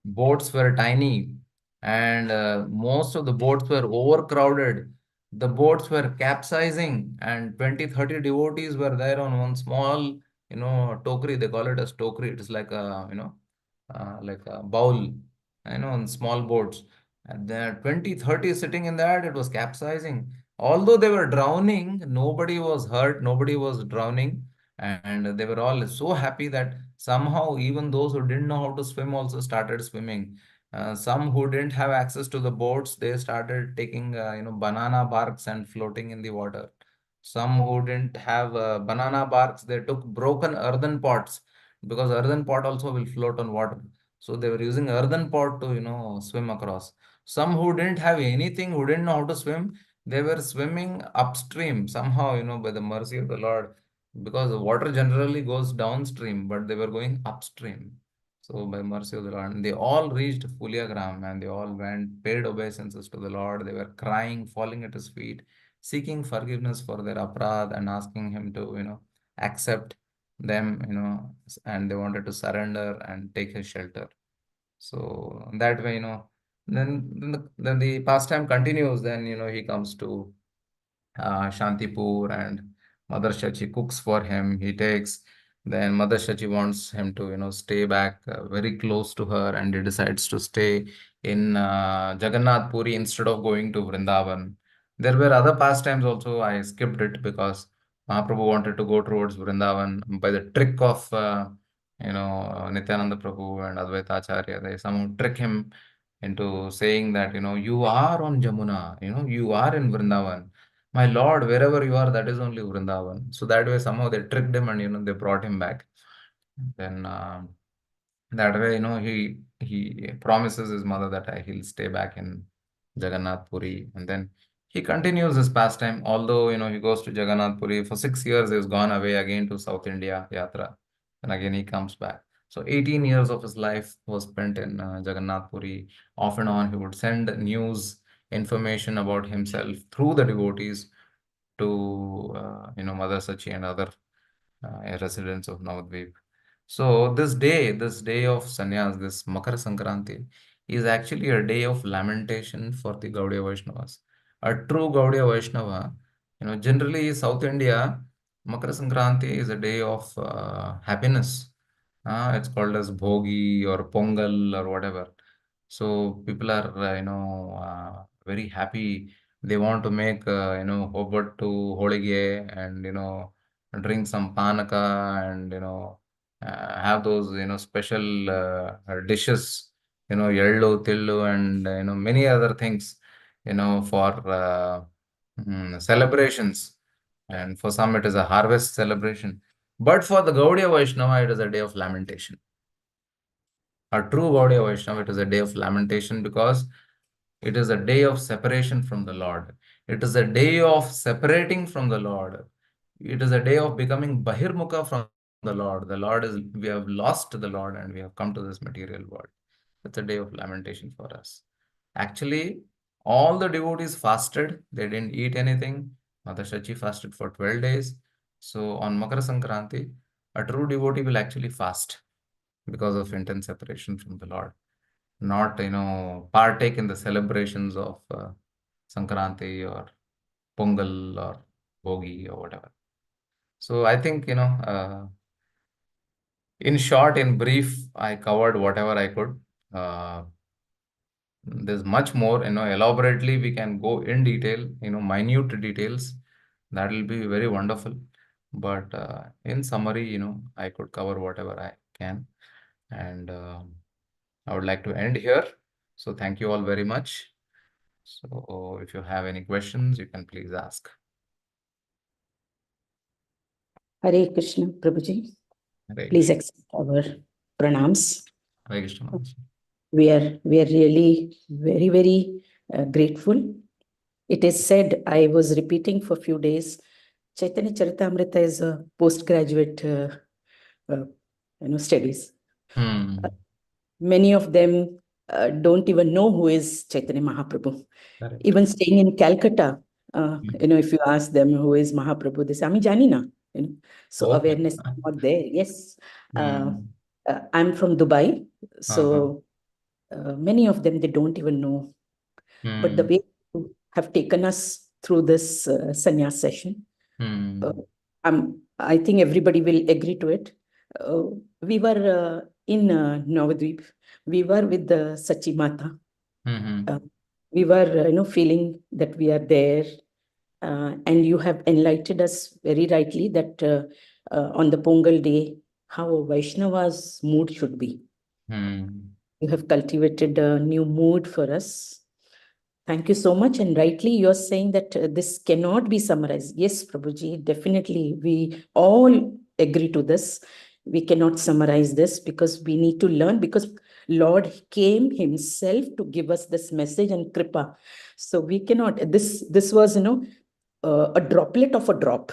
boats were tiny, and most of the boats were overcrowded. The boats were capsizing, and 20-30 devotees were there on one small, tokri. They call it as tokri. It is like a, like a bowl, on small boats. And there 20-30 sitting in that, it was capsizing. Although they were drowning, nobody was hurt, nobody was drowning, and they were all so happy that somehow even those who didn't know how to swim also started swimming. Some who didn't have access to the boats, they started taking, banana barks and floating in the water. Some who didn't have banana barks, they took broken earthen pots, because earthen pot also will float on water. So they were using earthen pot to, swim across. Some who didn't have anything, who didn't know how to swim, they were swimming upstream somehow, by the mercy of the Lord, because the water generally goes downstream, but they were going upstream. So by mercy of the Lord, and they all reached Phuliagram, and they all went, paid obeisances to the Lord. They were crying, falling at his feet, seeking forgiveness for their aparad, and asking him to, accept them, and they wanted to surrender and take his shelter. So that way, then the pastime continues. Then, he comes to Shantipur, and Mother Shachi cooks for him. He takes, then Mother Shachi wants him to, stay back very close to her, and he decides to stay in Jagannath Puri instead of going to Vrindavan. There were other pastimes also. I skipped it because Mahaprabhu wanted to go towards Vrindavan by the trick of, Nityananda Prabhu and Advaita Acharya. They somehow trick him into saying that, you are on Jamuna, you are in Vrindavan. My Lord, wherever you are, that is only Vrindavan. So that way, somehow they tricked him, and, they brought him back. Then that way, he promises his mother that he'll stay back in Jagannath Puri. And then he continues his pastime. Although, he goes to Jagannath Puri for 6 years, he's gone away again to South India Yatra. And again, he comes back. So 18 years of his life was spent in Jagannath Puri. Off and on, he would send news, information about himself through the devotees to, Mother Sachi and other residents of Navadvip. So this day of Sanyas, this Makar Sankranti, is actually a day of lamentation for the Gaudiya Vaishnavas. A true Gaudiya Vaishnava, generally South India, Makar Sankranti is a day of happiness. It's called as Bhogi or Pongal or whatever. So people are, very happy. They want to make, ಒಬ್ಬಟ್ಟು, ಹೋಳಿಗೆ, and, drink some panaka, and, have those, special dishes, ಎಳ್ಳು, tillu, and, many other things, for celebrations. And for some, it is a harvest celebration. But for the Gaudiya Vaishnava, it is a day of lamentation. A true Gaudiya Vaishnava, it is a day of lamentation because it is a day of separation from the Lord. It is a day of separating from the Lord. It is a day of becoming Bahirmukha from the Lord. The Lord is, we have lost the Lord and we have come to this material world. It's a day of lamentation for us. Actually, all the devotees fasted. They didn't eat anything. Mother Shachi fasted for 12 days. So on Makara Sankranti, a true devotee will actually fast because of intense separation from the Lord, not, partake in the celebrations of Sankranti or Pongal or Bogi or whatever. So I think, in short, in brief, I covered whatever I could. There's much more, elaborately we can go in detail, minute details. That will be very wonderful. But in summary, I could cover whatever I can. And I would like to end here. So thank you all very much. So if you have any questions, you can please ask. Hare Krishna, Prabhuji. Hare Please Krishna. accept our pranams. Hare Krishna. We are really very, very grateful. It is said, I was repeating for a few days, Chaitanya Charitamrita is a postgraduate studies. Many of them don't even know who is Chaitanya Mahaprabhu. Correct. Even staying in Calcutta, if you ask them who is Mahaprabhu, they say, Ami jani na. So Okay. awareness is not there. Yes. I'm from Dubai. So many of them, they don't even know. But the way you have taken us through this sannyas session, I think everybody will agree to it. We were in Navadvip. We were with the Sachi Mata. We were, feeling that we are there. And you have enlightened us very rightly that on the Pongal day, how a Vaishnava's mood should be. You have cultivated a new mood for us. Thank you so much. And rightly, you're saying that this cannot be summarized. Yes, Prabhuji, definitely. We all agree to this. We cannot summarize this because we need to learn, because Lord came himself to give us this message and kripa. So we cannot, this was, a droplet of a drop.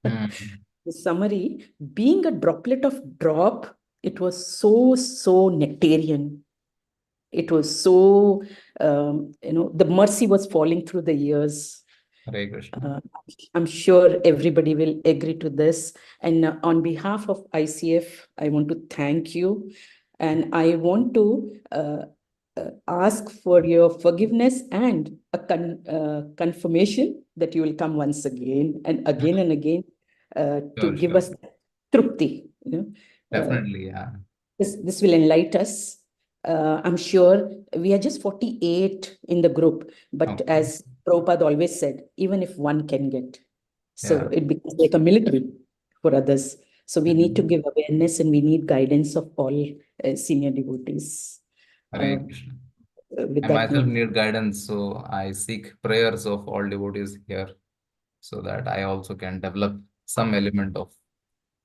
The summary, being a droplet of drop, it was so nectarian. It was so, the mercy was falling through the years. Hare Krishna. I'm sure everybody will agree to this. And on behalf of ICF, I want to thank you. And I want to ask for your forgiveness and a confirmation that you will come once again and again and again to give us trupti. Definitely, yeah. This will enlighten us. I'm sure we are just 48 in the group, but as Prabhupada always said, even if one can get, so it becomes like a military for others. So we need to give awareness and we need guidance of all senior devotees. Hare Krishna. With I that myself note, need guidance, so I seek prayers of all devotees here so that I also can develop some element of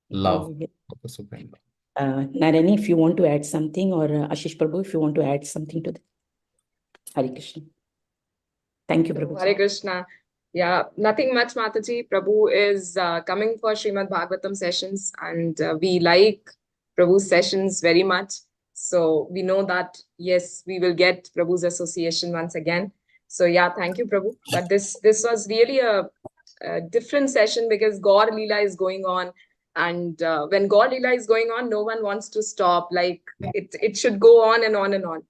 love for the Supreme Lord. Narani, if you want to add something, or Ashish Prabhu, if you want to add something to that. Hare Krishna. Thank you, Prabhu. Hare Krishna. Yeah, nothing much, Mataji. Prabhu is coming for Srimad Bhagavatam sessions, and we like Prabhu's sessions very much. So we know that, yes, we will get Prabhu's association once again. So yeah, thank you, Prabhu. But this was really a different session because Gaur Leela is going on. And when Gaur Leela is going on, no one wants to stop. Like it should go on and on and on.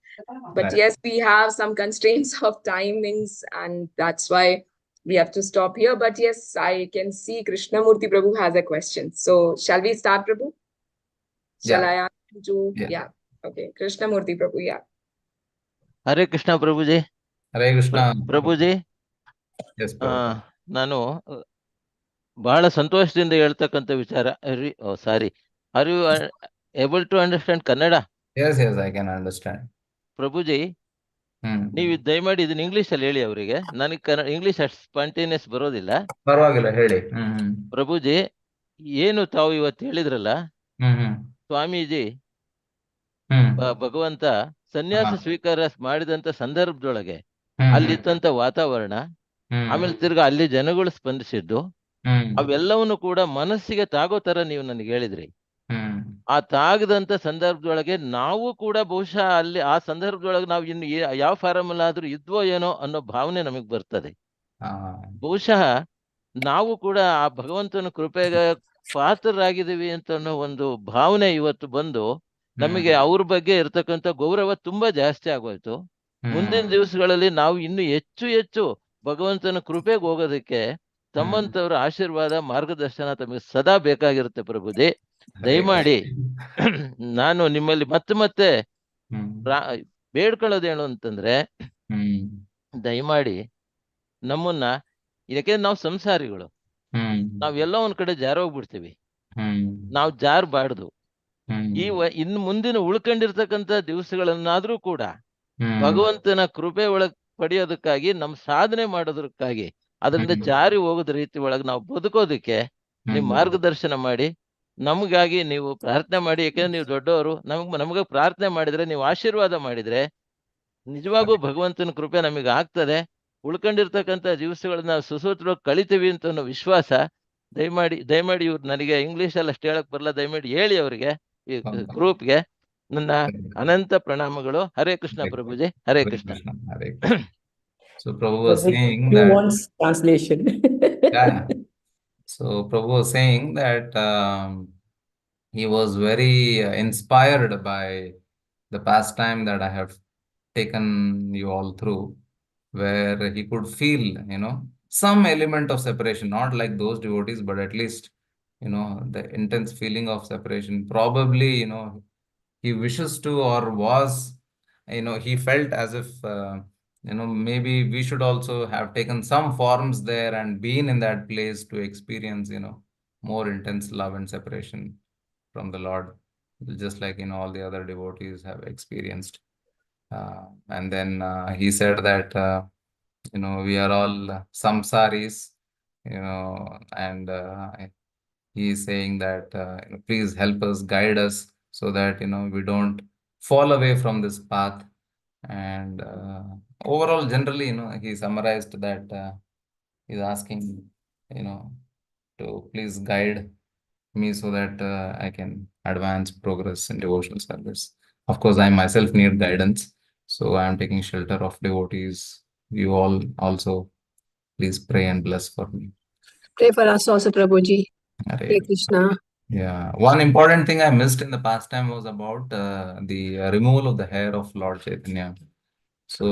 But yes, we have some constraints of timings, and that's why we have to stop here. But yes, I can see Krishnamurti Prabhu has a question. So shall we start, Prabhu? Shall I ask him to? Yeah. Okay. Krishnamurti Prabhu, yeah. Hare Krishna ಪ್ರಭುಜಿ. Hare Krishna. ಪ್ರಭುಜಿ, Yes, Prabhu. ನಾನು ಬಹಳ ಸಂತೋಷದಿಂದ ಹೇಳ್ತಕ್ಕಂಥ ವಿಚಾರ. Sorry, are you able to understand Kannada? Yes, yes, I can understand. Prabhuji, ನೀವು ದಯಮಾಡಿ ಇದನ್ನ English ಅಲ್ಲಿ ಹೇಳಿ ಅವರಿಗೆ. ನನಗೆ ಇಂಗ್ಲಿಷ್ ಅಷ್ಟು ಸ್ಪಾಂಟೇನಿಯಸ್ ಬರೋದಿಲ್ಲ. ಪರವಾಗಿಲ್ಲ, ಹೇಳಿ. ಪ್ರಭುಜಿ, ಏನು ತಾವು ಇವತ್ತು ಹೇಳಿದ್ರಲ್ಲ, ಸ್ವಾಮೀಜಿ ಭಗವಂತ ಸನ್ಯಾಸ ಸ್ವೀಕಾರ ಮಾಡಿದಂತ ಸಂದರ್ಭದೊಳಗೆ ಅಲ್ಲಿದ್ದಂತ ವಾತಾವರಣ, ಆಮೇಲೆ ತಿರ್ಗಾ ಅಲ್ಲಿ ಜನಗಳು ಸ್ಪಂದಿಸಿದ್ದು, ಅವೆಲ್ಲವನ್ನು ಕೂಡ ಮನಸ್ಸಿಗೆ ತಾಗೋ ತರ ನೀವು ನನಗೆ ಹೇಳಿದ್ರಿ. ಆ ತಾಗದಂತ ಸಂದರ್ಭದೊಳಗೆ ನಾವು ಕೂಡ ಬಹುಶಃ ಅಲ್ಲಿ ಆ ಸಂದರ್ಭದೊಳಗೆ ನಾವು ಇನ್ನು ಯಾವ ಫಾರಮ್ ಆದ್ರೂ ಇದ್ವೋ ಏನೋ ಅನ್ನೋ ಭಾವನೆ ನಮಗೆ ಬರ್ತದೆ. ಬಹುಶಃ ನಾವು ಕೂಡ ಆ ಭಗವಂತನ ಕೃಪೆಗೆ ಪಾತ್ರರಾಗಿದ್ದೀವಿ ಅಂತ ಅನ್ನೋ ಒಂದು ಭಾವನೆ ಇವತ್ತು ಬಂದು ನಮಗೆ ಅವ್ರ ಬಗ್ಗೆ ಇರ್ತಕ್ಕಂಥ ಗೌರವ ತುಂಬಾ ಜಾಸ್ತಿ ಆಗೋಯ್ತು. ಮುಂದಿನ ದಿವಸಗಳಲ್ಲಿ ನಾವು ಇನ್ನು ಹೆಚ್ಚು ಹೆಚ್ಚು ಭಗವಂತನ ಕೃಪೆಗೆ ಹೋಗೋದಕ್ಕೆ ತಮ್ಮಂತವರ ಆಶೀರ್ವಾದ, ಮಾರ್ಗದರ್ಶನ ತಮಗೆ ಸದಾ ಬೇಕಾಗಿರುತ್ತೆ ಪ್ರಭುಜಿ. ದಯಮಾಡಿ ನಾನು ನಿಮ್ಮಲ್ಲಿ ಮತ್ತೆ ಬೇಡ್ಕೊಳ್ಳೋದೇನು ಅಂತಂದ್ರೆ, ದಯಮಾಡಿ ನಮ್ಮನ್ನ, ಯಾಕೆಂದ್ರೆ ನಾವು ಸಂಸಾರಿಗಳು, ನಾವೆಲ್ಲ ಒಂದ್ ಕಡೆ ಜಾರೋಗ್ಬಿಡ್ತೀವಿ. ನಾವು ಜಾರಬಾರ್ದು. ಇನ್ನು ಮುಂದಿನ ಉಳ್ಕೊಂಡಿರ್ತಕ್ಕಂಥ ದಿವಸಗಳನ್ನಾದ್ರೂ ಕೂಡ ಭಗವಂತನ ಕೃಪೆ ಒಳಗ್ ಪಡೆಯೋದಕ್ಕಾಗಿ, ನಮ್ಮ ಸಾಧನೆ ಮಾಡೋದಕ್ಕಾಗಿ, ಅದರಿಂದ ಜಾರಿ ಹೋಗೋದ ರೀತಿ ಒಳಗೆ ನಾವು ಬದುಕೋದಕ್ಕೆ ನೀವು ಮಾರ್ಗದರ್ಶನ ಮಾಡಿ, ನಮಗಾಗಿ ನೀವು ಪ್ರಾರ್ಥನೆ ಮಾಡಿ. ಯಾಕೆಂದ್ರೆ ನೀವು ದೊಡ್ಡವರು, ನಮಗ ಪ್ರಾರ್ಥನೆ ಮಾಡಿದ್ರೆ, ನೀವು ಆಶೀರ್ವಾದ ಮಾಡಿದ್ರೆ ನಿಜವಾಗೂ ಭಗವಂತನ ಕೃಪೆ ನಮಗೆ ಆಗ್ತದೆ. ಉಳ್ಕೊಂಡಿರ್ತಕ್ಕಂಥ ದಿವಸಗಳನ್ನ ನಾವು ಸುಸೂತ್ರವಾಗಿ ಕಳಿತೀವಿ ಅಂತ ಅನ್ನೋ ವಿಶ್ವಾಸ. ದಯಮಾಡಿ ಇವ್ರು, ನನಗೆ ಇಂಗ್ಲಿಷ್ ಅಲ್ಲಿ ಅಷ್ಟು ಹೇಳಕ್ ಬರಲ್ಲ, ದಯಮಾಡಿ ಹೇಳಿ ಅವರಿಗೆ, ಈ ಗ್ರೂಪ್ಗೆ ನನ್ನ ಅನಂತ ಪ್ರಣಾಮಗಳು. Hare Krishna ಪ್ರಭುಜಿ, Hare Krishna. So Prabhu was saying He that wants translation. yeah. So Prabhu was saying that he was very inspired by the pastime that I have taken you all through, where he could feel, some element of separation, not like those devotees, but at least, the intense feeling of separation. Probably, he wishes to, or was, he felt as if, maybe we should also have taken some forms there and been in that place to experience, more intense love and separation from the Lord, just like, all the other devotees have experienced. And then he said that, we are all samsaris, and he is saying that, please help us, guide us, so that, we don't fall away from this path. And overall, generally, he summarized that he's asking, to please guide me so that I can advance progress in devotional service. Of course, I myself need guidance, so I am taking shelter of devotees. You all also, please pray and bless for me. Pray for us also, Prabhuji. Hare Krishna. Yeah, one important thing I missed in the past time was about the removal of the hair of Lord Chaitanya. So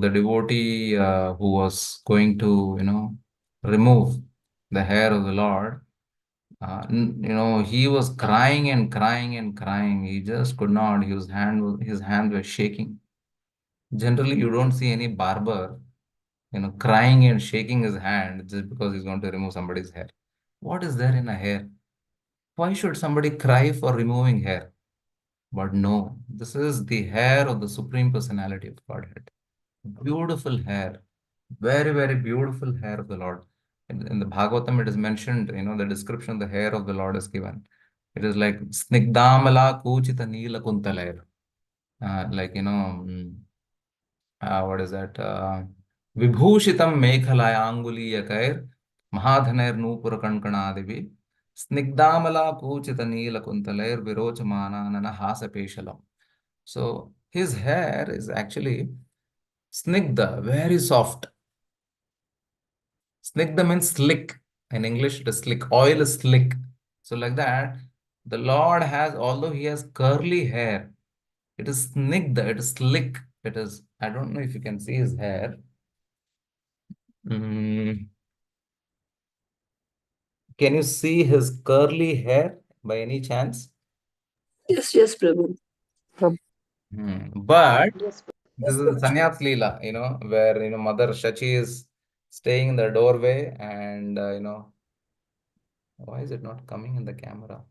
the devotee who was going to, remove the hair of the Lord, he was crying and crying and crying. He just could not. His hands were shaking. Generally, you don't see any barber, crying and shaking his hand just because he's going to remove somebody's hair. What is there in a hair? Why should somebody cry for removing hair? But no, this is the hair of the Supreme Personality of Godhead. Beautiful hair. Very, very beautiful hair of the Lord. In the Bhagavatam, it is mentioned, the description of the hair of the Lord is given. It is like Snigdamala Kuchita Neela Kuntalair. Like, what is that? Vibhushitam Mekhalaya Anguliyakair Mahadhanair Nupura Kankanadivi Snigdamala Kuchita Neela Kuntalair Virochamana Nanahasa Peshalam. So his hair is actually snigdha, very soft. Snigdha means slick. In English, it is slick. Oil is slick. So like that, the Lord has, although he has curly hair, it is snigdha, it is slick. It is, I don't know if you can see his hair. Can you see his curly hair by any chance? Yes, Prabhu. But Yes. This is Sanyas Leela, where, Mother Shachi is staying in the doorway and, why is it not coming in the camera?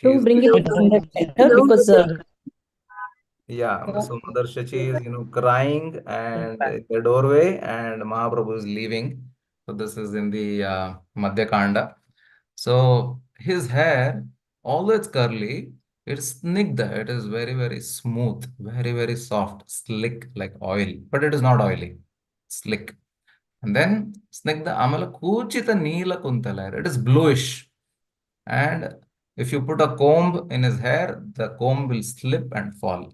To bring it in the center because yeah, so Mother Shachi is, crying and in the doorway, and Mahaprabhu is leaving. So this is in the Madhya Kanda. So his hair, although it's curly, it's snigdha. It is very, very smooth, very, very soft, slick like oil, but it is not oily, slick. And then snigdha amala kuchita neela kuntala. It is bluish. And if you put a comb in his hair, the comb will slip and fall.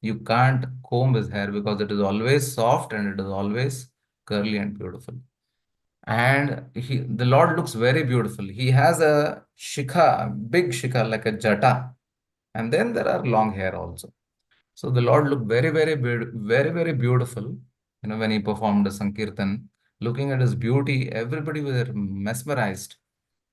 You can't comb his hair because it is always soft and it is always curly and beautiful. And the Lord looks very beautiful. He has a shikha, big shikha, like a jata. And then there are long hair also. So the Lord looked very, very, very, very beautiful. When he performed the Sankirtan, looking at his beauty, everybody were mesmerized.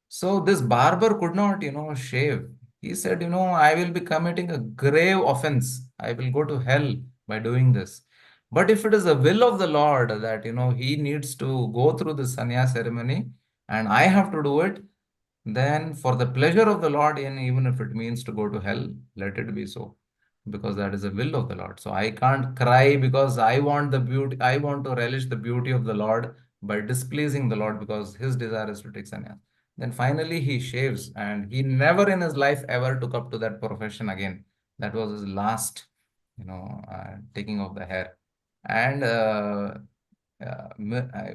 So this barber could not, shave. He said, I will be committing a grave offense. I will go to hell by doing this. But if it is the will of the Lord that, he needs to go through the sannyas ceremony and I have to do it, then for the pleasure of the Lord, and even if it means to go to hell, let it be so. Because that is the will of the Lord. So I can't cry because I want the beauty, I want to relish the beauty of the Lord by displeasing the Lord because his desire is to take sannyas. Then finally he shaves and he never in his life ever took up to that profession again. That was his last, taking of the hair. And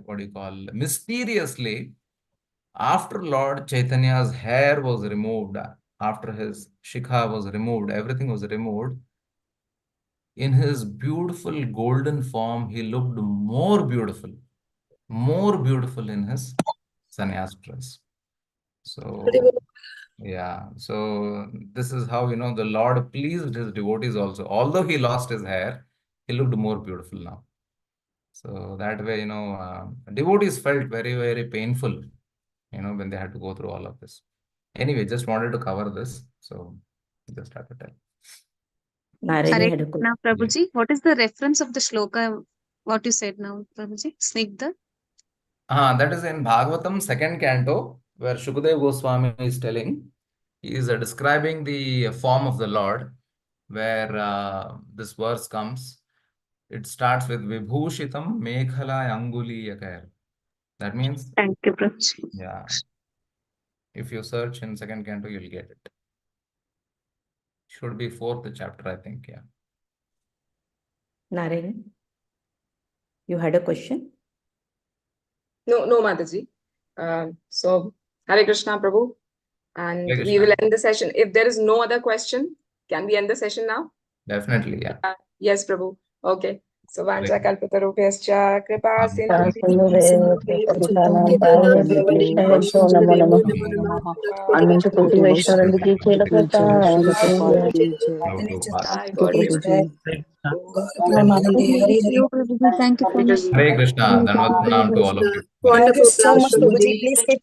what do you call, mysteriously, after Lord Chaitanya's hair was removed, after his shikha was removed, everything was removed, in his beautiful golden form, he looked more beautiful in his sannyas dress. So, yeah, so this is how, the Lord pleased his devotees also. Although he lost his hair, he looked more beautiful now. So that way, devotees felt very, very painful, when they had to go through all of this. Anyway, just wanted to cover this. So just have to tell. Narayani had a Now, Prabhuji, what is the reference of the shloka? What you said now, Prabhuji? Snigdha? That is in Bhagavatam, 2nd canto, where Shukadeva Goswami is telling. He is describing the form of the Lord, where this verse comes. It starts with Vibhushitam Mekhala Anguli Yakar. That means, Thank you, Prabhuji. yeah, if you search in 2nd canto, you'll get it. Should be 4th chapter, I think, yeah. Narayani, you had a question? No, Mataji. So, Hare Krishna, Prabhu. And Hare we Krishna. will end the session. If there is no other question, can we end the session now? Definitely, yeah. Yes, Prabhu. Okay. So, Hare Vancha Kalpatarupyascha Kripa अनंत कोटि वैष्णव की खेल करता है Thank you, Prabhuji. Hare Krishna. Dandavat pranam to all of you. Thank you so much, Prabhuji. Please keep